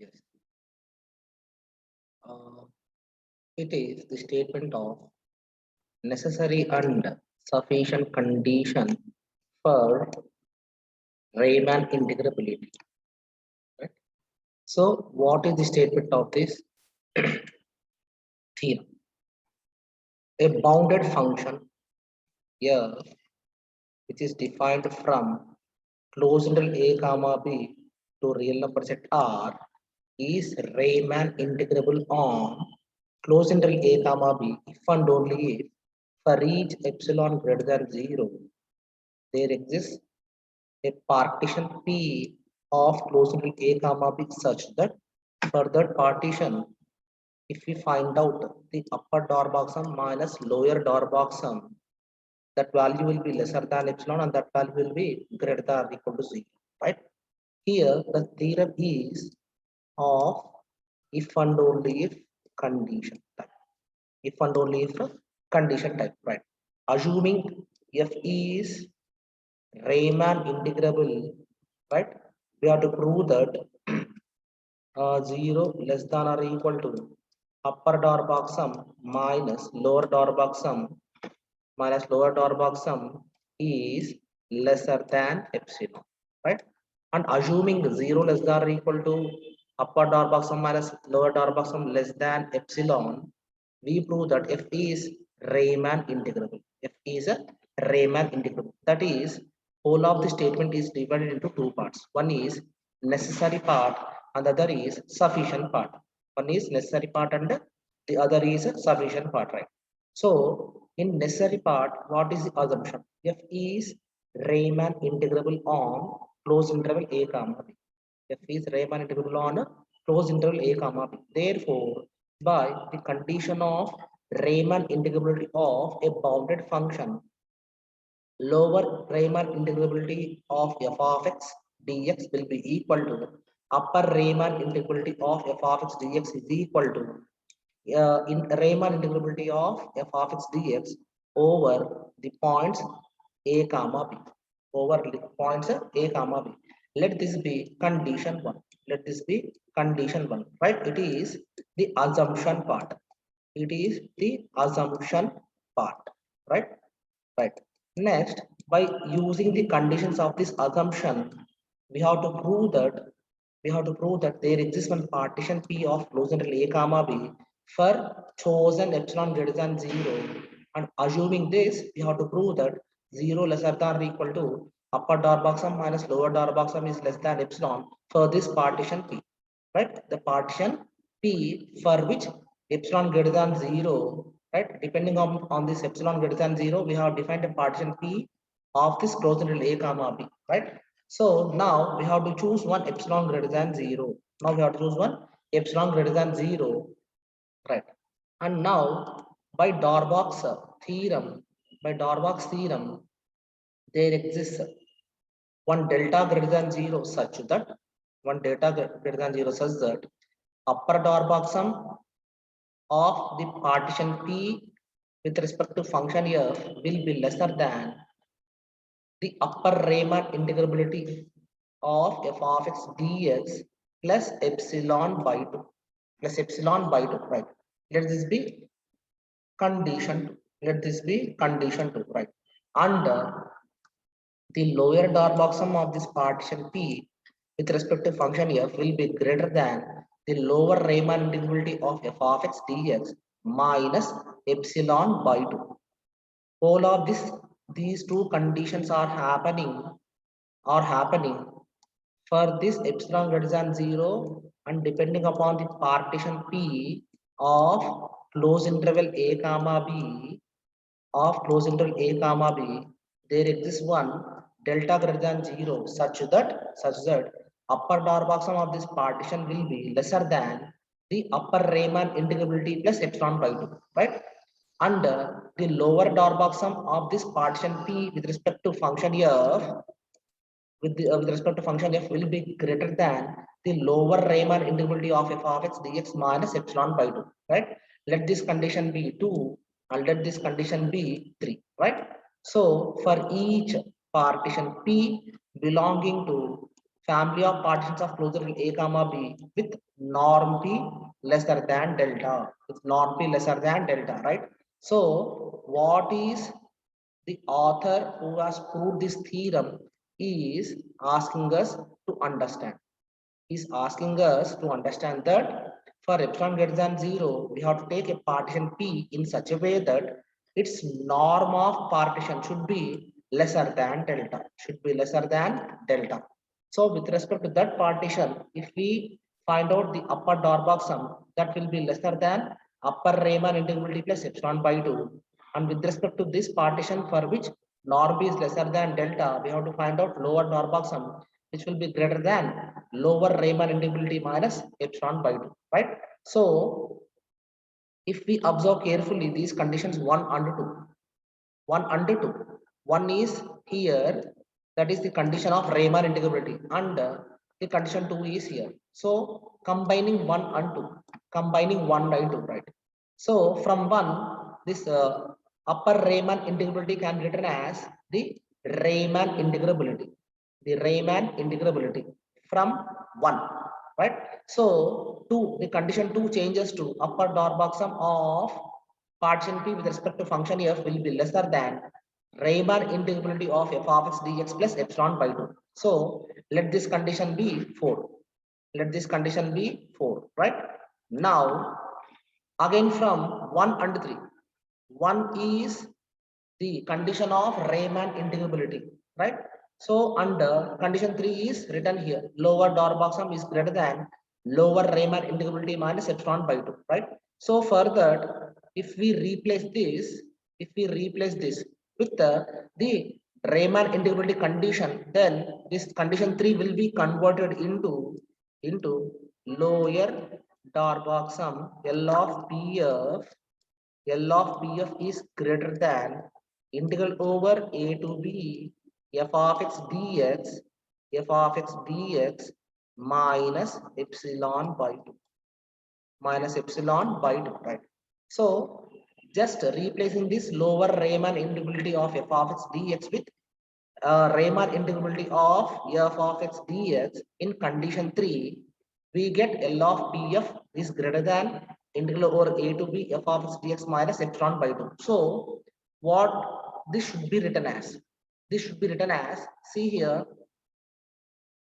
Yes. Uh, it is the statement of necessary and sufficient condition for Riemann integrability. Right? So, what is the statement of this theorem? A bounded function f, which is defined from closed interval a comma b to real number set R, is Riemann integrable on closed interval a comma b if and only if for each epsilon greater than 0 there exists a partition P of closed interval a comma b such that for that partition, if we find out the upper Darboux sum minus lower Darboux sum, that value will be lesser than epsilon and that value will be greater than or equal to 0. Right? Here, the theorem is of if and only if condition type. If and only if condition type. Right? Assuming f is Riemann integrable, right? We have to prove that 0 less than or equal to upper Darboux sum minus lower Darboux sum minus lower Darboux sum is lesser than epsilon, right? And assuming 0 less than or equal to upper Darboux sum minus lower Darboux sum less than epsilon, we prove that f is Riemann integrable. F is a Riemann integrable. That is, whole of the statement is divided into two parts. One is necessary part and the other is sufficient part. One is necessary part and the other is a sufficient part, right? So, in necessary part, what is the assumption? F is Riemann integrable on closed interval a comma b. F is Riemann integrable on a closed interval a comma b. Therefore, by the condition of Riemann integrability of a bounded function, lower Riemann integrability of f of x dx will be equal to upper Riemann integrability of f of x dx is equal to in Riemann integrability of f of x dx over the points a comma b, over the points a comma b. Let this be condition 1. Let this be condition 1, right? It is the assumption part. It is the assumption part, right? Right. Next, by using the conditions of this assumption, we have to prove that there exists one partition P of closed interval a comma b for chosen epsilon greater than 0, and assuming this, we have to prove that 0 lesser than or equal to upper Darboux sum minus lower Darboux sum is less than epsilon for this partition P, right? The partition P for which epsilon greater than 0, right? Depending on this epsilon greater than 0, we have defined a partition P of this closed interval a comma b, right? So now we have to choose one epsilon greater than 0. Now we have to choose one epsilon greater than 0, right? And now by Darbach's theorem, there exists one delta greater than 0 such that upper Darbach sum of the partition P with respect to function f will be lesser than the upper Riemann integrability of f of x dx plus epsilon by 2 right? Let this be condition 2. Let this be condition 2, right? And the lower Darboux sum of this partition P with respect to function f will be greater than the lower Riemann integrability of f of x dx minus epsilon by 2. All of these two conditions are happening for this epsilon greater than 0, and depending upon the partition P of closed interval a comma b there exists one delta greater than 0 such that upper Darboux sum of this partition will be lesser than the upper Riemann integrability plus epsilon by 2, right? And the lower Darboux sum of this partition P with respect to function f with respect to function f will be greater than the lower Riemann integrability of f of x dx minus epsilon by 2, right? Let this condition be 2 and let this condition be 3, right? So for each partition P belonging to family of partitions of closure A comma B with norm P lesser than delta. With norm P lesser than delta, right? So what is the author who has proved this theorem is asking us to understand. Is asking us to understand that for epsilon greater than 0, we have to take a partition P in such a way that its norm of partition should be lesser than delta, should be lesser than delta. So with respect to that partition, if we find out the upper Darboux sum, that will be lesser than upper Riemann integrability plus epsilon by 2. And with respect to this partition for which norm is lesser than delta, we have to find out lower Darboux sum, which will be greater than lower Riemann integrability minus epsilon by 2, right? So if we observe carefully these conditions 1 and 2, 1 and 2, one is here, that is the condition of Riemann integrability, and the condition 2 is here. So combining 1 and 2, combining 1 by 2, right? So from 1, this upper Riemann integrability can be written as the Riemann integrability, the Riemann integrability from 1, right? So 2, the condition 2 changes to upper Darboux sum of partition P with respect to function f will be lesser than Riemann integrability of f of x dx plus epsilon by 2. So let this condition be 4. Let this condition be 4, right? Now, again from 1 and 3. 1 is the condition of Riemann integrability, right? So under condition 3 is written here, lower Darboux sum is greater than lower Riemann integrability minus epsilon by 2, right? So further, if we replace this with the Riemann integrability condition, then this condition 3 will be converted into lower Darboux sum L of P of is greater than integral over a to b f of x dx minus epsilon by 2, right? So just replacing this lower Riemann integrability of f of x dx with Riemann integrability of f of x dx in condition 3, we get L of Pf is greater than integral over a to b f of x dx minus epsilon by 2. So what this should be written as? This should be written as, see here,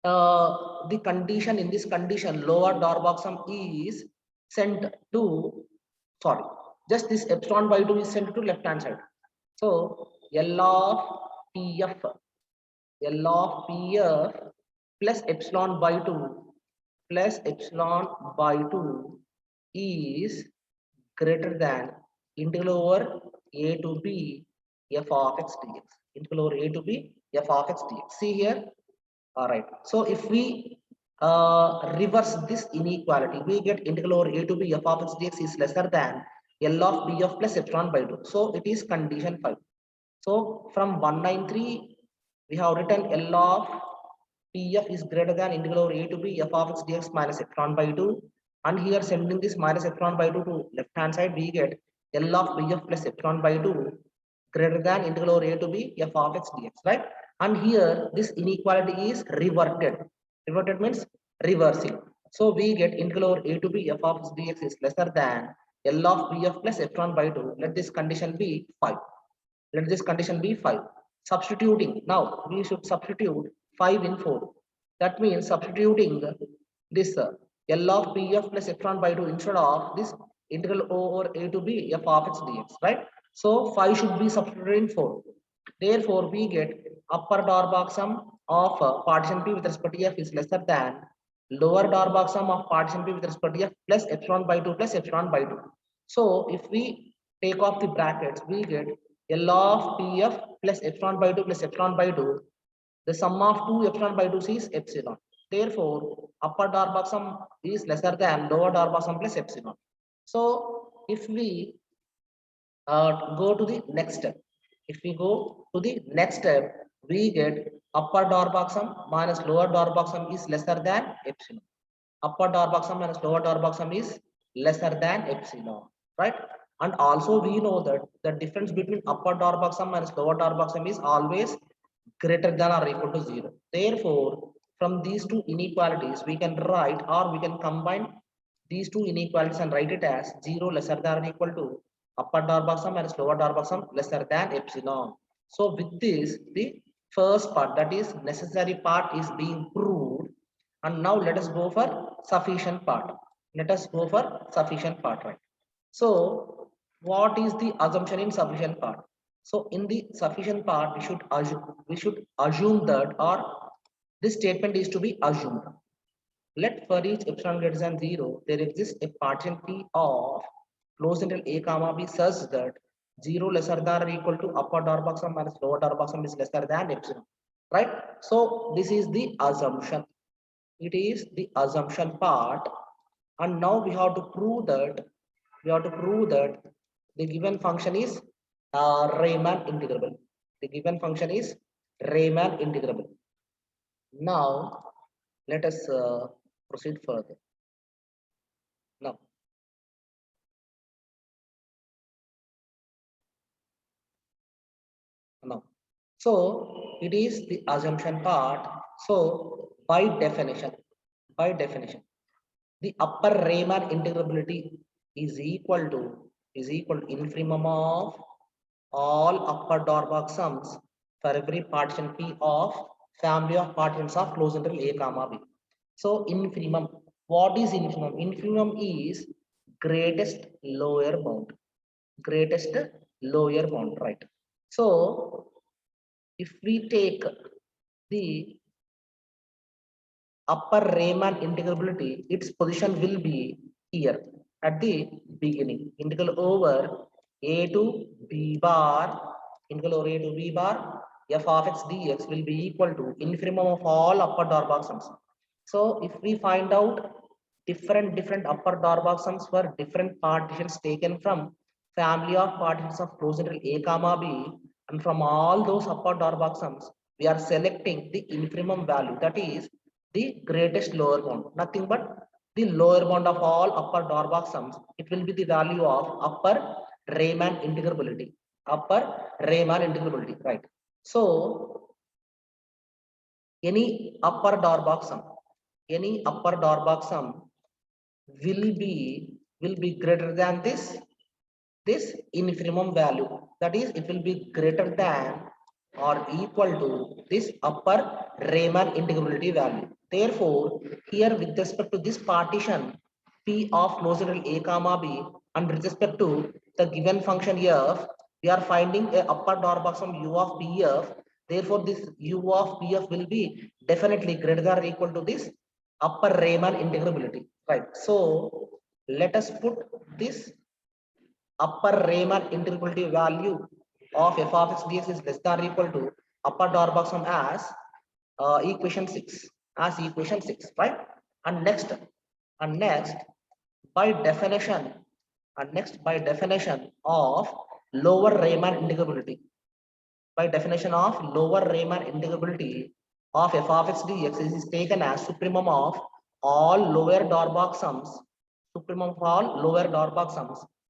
the condition in this condition, lower Darboux sum is sent to, sorry, just this epsilon by 2 is sent to left hand side. So L of Pf plus epsilon by 2 is greater than integral over a to b f of x dx. Integral over a to b f of x dx. See here. All right. So if we reverse this inequality, we get integral over a to b f of x dx is lesser than L of b of plus epsilon by 2. So it is condition 5. So from 193, we have written L of Pf is greater than integral over a to b f of x dx minus epsilon by 2. And here sending this minus epsilon by 2 to left hand side, we get L of Bf plus epsilon by 2 greater than integral over a to b f of x dx, right? And here this inequality is reverted. Reverted means reversing. So we get integral over a to b f of x dx is lesser than L of Bf plus epsilon by 2. Let this condition be 5. Let this condition be 5. Substituting, now we should substitute 5 in 4. That means substituting this L of Pf plus epsilon by 2 instead of this integral over a to b f of x dx, right? So 5 should be substituted in 4. Therefore, we get upper Darboux sum of partition P with respect to f is lesser than lower Darboux sum of partition P with respect to f plus epsilon by 2 plus epsilon by 2. So if we take off the brackets, we get L of Pf plus epsilon by 2 plus epsilon by 2. The sum of 2 epsilon by 2 is epsilon. Therefore, upper Darboux sum is lesser than lower Darboux sum plus epsilon. So if we go to the next step, we get upper Darboux sum minus lower Darboux sum is lesser than epsilon. Upper Darboux sum minus lower Darboux sum is lesser than epsilon, right? And also we know that the difference between upper Darboux sum minus lower Darboux sum is always greater than or equal to 0. Therefore, from these two inequalities, we can write or we can combine these two inequalities and write it as 0 lesser than or equal to upper door box sum minus lower door box sum lesser than epsilon. So with this, the first part, that is necessary part, is being proved. And now let us go for sufficient part. Let us go for sufficient part, right? So what is the assumption in sufficient part? So in the sufficient part, we should assume that, or this statement is to be assumed. Let for each epsilon greater than 0, there exists a partition P of closed interval a comma b such that 0 lesser than or equal to upper door box sum minus lower door box sum is lesser than epsilon. Right? So this is the assumption. It is the assumption part. And now we have to prove that the given function is Riemann integrable. The given function is Riemann integrable. Now let us proceed further. Now so it is the assumption part. So by definition, the upper Riemann integrability is equal to infimum of all upper Darboux sums for every partition P of family of partitions of closed interval a comma b. So infimum, what is infimum? Infimum is greatest lower bound. Greatest lower bound, right? So if we take the upper Riemann integrability, its position will be here at the beginning. Integral over a to b bar, integral over a to b bar, f of x dx will be equal to infimum of all upper Darboux sums. So if we find out different upper Darboux sums for different partitions taken from family of partitions of closed interval a comma b, and from all those upper Darboux sums, we are selecting the infimum value, that is the greatest lower bound, nothing but the lower bound of all upper Darboux sums. It will be the value of upper Riemann integrability. Upper Riemann integrability, right? So any upper Darboux sum, will be greater than this infimum value. That is, it will be greater than or equal to this upper Riemann integrability value. Therefore, here with respect to this partition P of closed interval a comma b, and with respect to the given function f, we are finding a upper Darboux sum u of pf. Therefore, this u of pf will be definitely greater than or equal to this upper Riemann integrability. Right. So let us put this upper Riemann integrability value of f of x dx is less than or equal to upper Darboux sum as equation 6, right? And next by definition of lower Riemann integrability, of f of x dx is taken as supremum of all lower Darboux sums,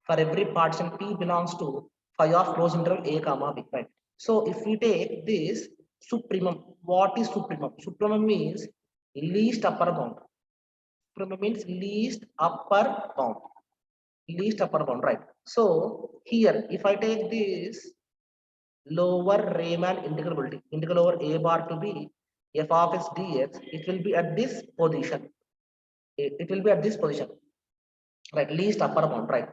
for every partition P belongs to phi of closed interval a comma b, right? So if we take this supremum, what is supremum? Supremum means least upper bound. Supremum means least upper bound, right? So here, if I take this lower Riemann integrability, integral over a bar to b f of x dx, it will be at this position. It will be at this position, right? Least upper bound, right?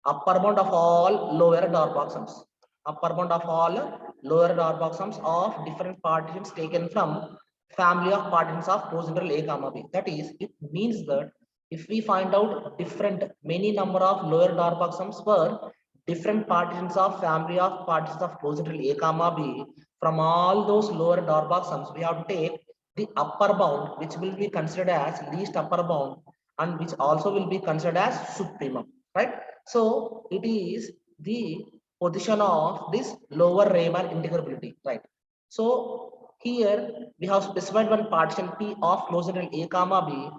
Upper bound of all lower Darboux sums. Upper bound of all lower Darboux sums of different partitions taken from family of partitions of closed interval a comma b. That is, it means that if we find out many number of lower Darboux sums for different partitions of family of partitions of closed interval a comma b, from all those lower Darboux sums, we have to take the upper bound, which will be considered as least upper bound, and which also will be considered as supremum, right? So it is the position of this lower Riemann integrability, right? So here we have specified one partition P of closed interval a comma b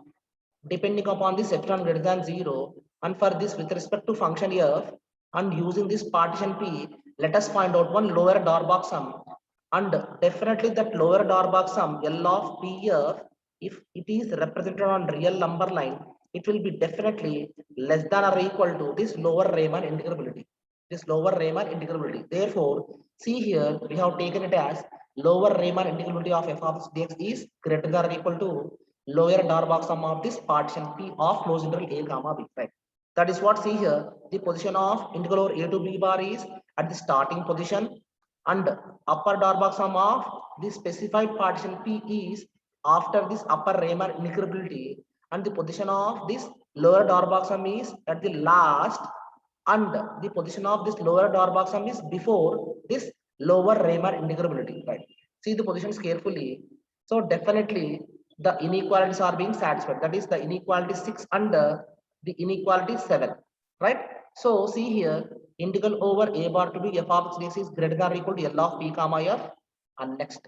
depending upon this epsilon greater than 0, and for this with respect to function f, and using this partition P, let us find out one lower Darboux sum, and definitely that lower Darboux sum L of Pf if it is represented on real number line, it will be definitely less than or equal to this lower Riemann integrability. This lower Riemann integrability. Therefore, see here we have taken it as lower Riemann integrability of f of x dx is greater than or equal to lower Darboux sum of this partition P of closed interval a comma b. Right. That is what, see here, the position of integral over a to b bar is at the starting position, and upper Darboux sum of the specified partition P is after this upper Riemann integrability, and the position of this lower Darboux sum is at the last, and the position of this lower Darboux sum is before this lower Riemann integrability. Right. See the positions carefully. So definitely the inequalities are being satisfied. That is the inequality 6 and the inequality 7. Right. So see here, integral over a bar to be f of x dx is greater than or equal to L of p comma f, and next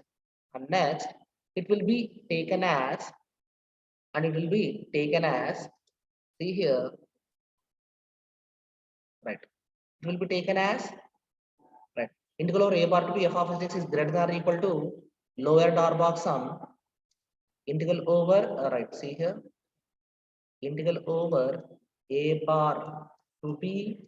it will be taken as, see here, right, it will be taken as, right, integral over a bar to be f of x dx is greater than or equal to lower Darboux sum integral over right, see here, integral over a bar to b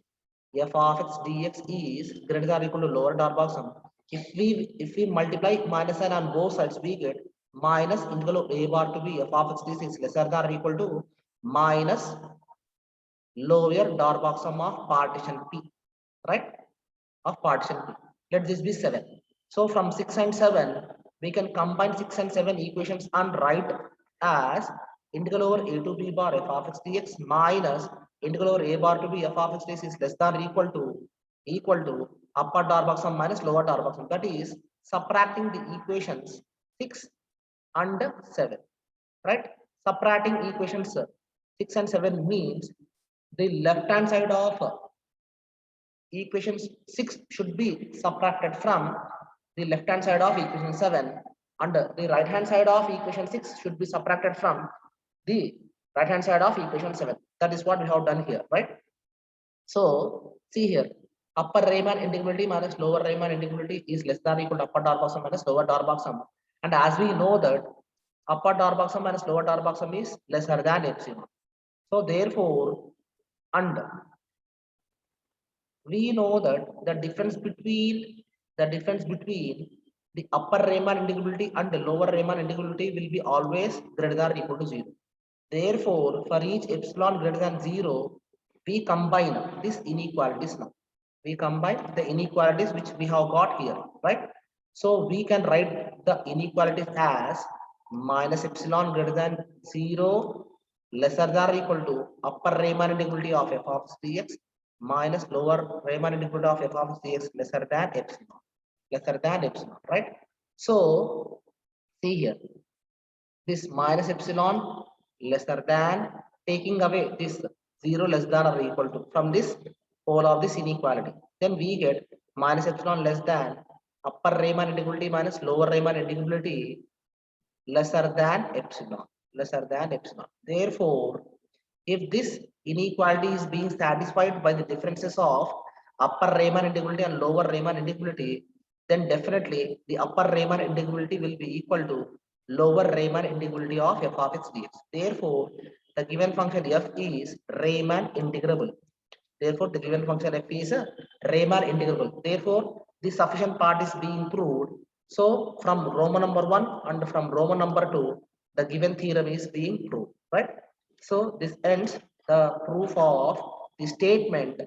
f of x dx is greater than or equal to lower Darboux sum. If we multiply minus sign on both sides, we get minus integral of a bar to b f of x dx is lesser than or equal to minus lower Darboux sum of partition p, right, of partition p. Let this be 7. So from 6 and 7 we can combine 6 and 7 equations and write as integral over a to b bar f of x dx minus integral over a bar to b f of x dx is less than or equal to upper Darboux sum minus lower Darboux sum. That is subtracting the equations 6 and 7. Right? Subtracting equations 6 and 7 means the left hand side of equation 6 should be subtracted from the left hand side of equation 7, and the right hand side of equation 6 should be subtracted from the right hand side of equation 7. That is what we have done here, right? So see here, upper Riemann integrability minus lower Riemann integrability is less than or equal to upper Darboux sum minus lower Darboux sum, and as we know that upper Darboux sum minus lower Darboux sum is lesser than epsilon. So therefore, and we know that the difference between the upper Riemann integrability and the lower Riemann integrability will be always greater than or equal to 0. Therefore, for each epsilon greater than 0, we combine these inequalities now. We combine the inequalities which we have got here, right? So we can write the inequalities as minus epsilon greater than 0 lesser than or equal to upper Riemann integrability of f of dx minus lower Riemann integrability of f of dx lesser than epsilon, right? So see here, this minus epsilon lesser than, taking away this 0 less than or equal to from this whole of this inequality, then we get minus epsilon less than upper Riemann integrability minus lower Riemann integrability lesser than epsilon. Therefore, if this inequality is being satisfied by the differences of upper Riemann integrability and lower Riemann integrability, then definitely the upper Riemann integrability will be equal to lower Riemann integrability of f of x dx. Therefore, the given function f is Riemann integrable. Therefore, the given function f is Riemann integrable. Therefore, the sufficient part is being proved. So, from Roman number 1 and from Roman number 2, the given theorem is being proved, right? So, this ends the proof of the statement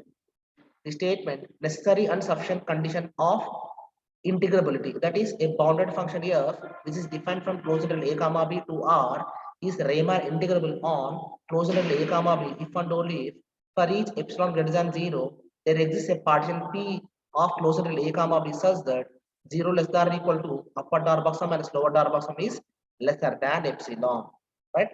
necessary and sufficient condition of integrability. That is, a bounded function f which is defined from closed interval a comma b to r is Riemann integrable on closed interval a comma b if and only if for each epsilon greater than 0 there exists a partition p of closed interval a comma b such that 0 less than or equal to upper Darboux sum minus lower Darboux sum is lesser than epsilon, right?